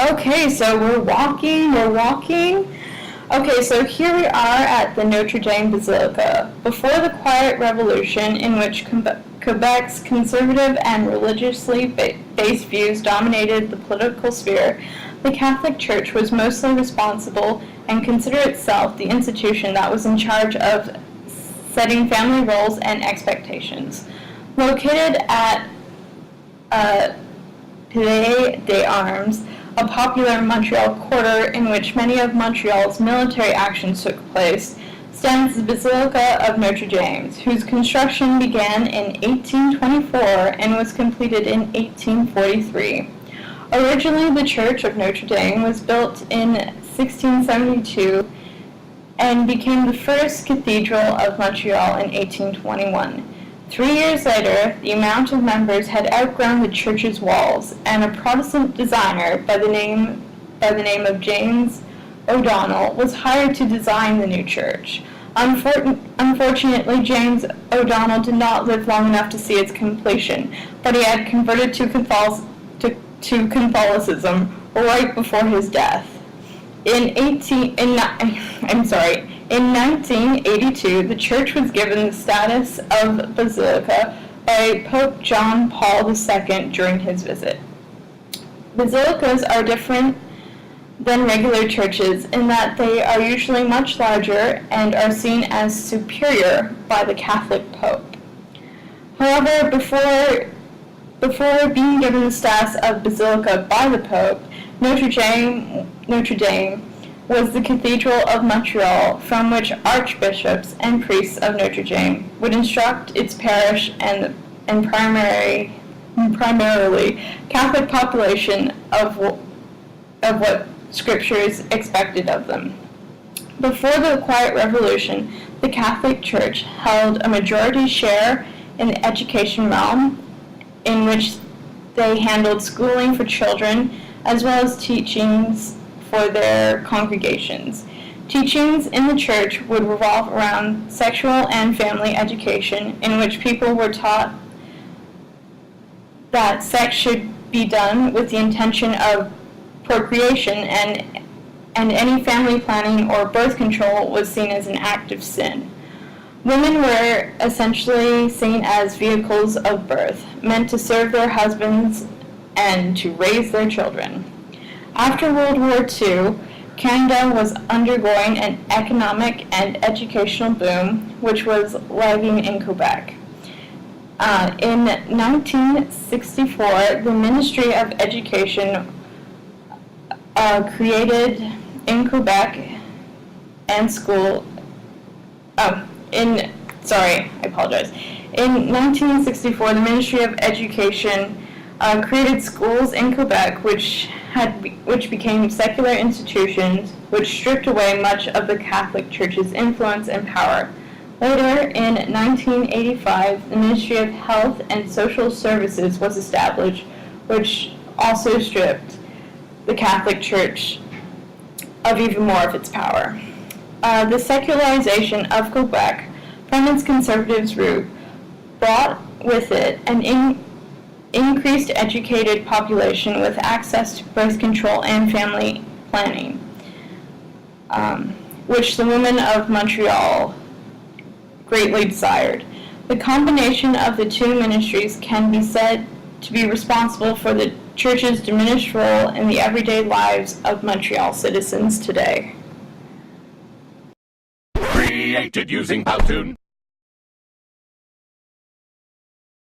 Okay, so we're walking. Okay, so here we are at the Notre Dame Basilica. Before the Quiet Revolution, in which Quebec's conservative and religiously based views dominated the political sphere, the Catholic Church was mostly responsible and considered itself the institution that was in charge of setting family roles and expectations. Located at Palais des Armes, a popular Montreal quarter in which many of Montreal's military actions took place, stands the Basilica of Notre Dame, whose construction began in 1824 and was completed in 1843. Originally, the Church of Notre Dame was built in 1672 and became the first cathedral of Montreal in 1821. 3 years later, the amount of members had outgrown the church's walls, and a Protestant designer by the name of James O'Donnell was hired to design the new church. Unfortunately, James O'Donnell did not live long enough to see its completion, but he had converted to Catholicism right before his death. In 1982, the church was given the status of basilica by Pope John Paul II during his visit. Basilicas are different than regular churches in that they are usually much larger and are seen as superior by the Catholic Pope. However, before being given the status of basilica by the Pope, Notre Dame was the Cathedral of Montreal, from which archbishops and priests of Notre Dame would instruct its parish and primarily Catholic population of what Scriptures expected of them. Before the Quiet Revolution, the Catholic Church held a majority share in the education realm, in which they handled schooling for children as well as teachings for their congregations. Teachings in the church would revolve around sexual and family education, in which people were taught that sex should be done with the intention of procreation, and any family planning or birth control was seen as an act of sin. Women were essentially seen as vehicles of birth, meant to serve their husbands and to raise their children. After World War II, Canada was undergoing an economic and educational boom, which was lagging in Quebec. In 1964, the Ministry of Education created in Quebec and school. In 1964, the Ministry of Education created schools in Quebec, which became secular institutions, which stripped away much of the Catholic Church's influence and power. Later, in 1985, the Ministry of Health and Social Services was established, which also stripped the Catholic Church of even more of its power. The secularization of Quebec, from its conservative root, brought with it an increased educated population with access to birth control and family planning, which the women of Montreal greatly desired. The combination of the two ministries can be said to be responsible for the Church's diminished role in the everyday lives of Montreal citizens today. Created using Powtoon.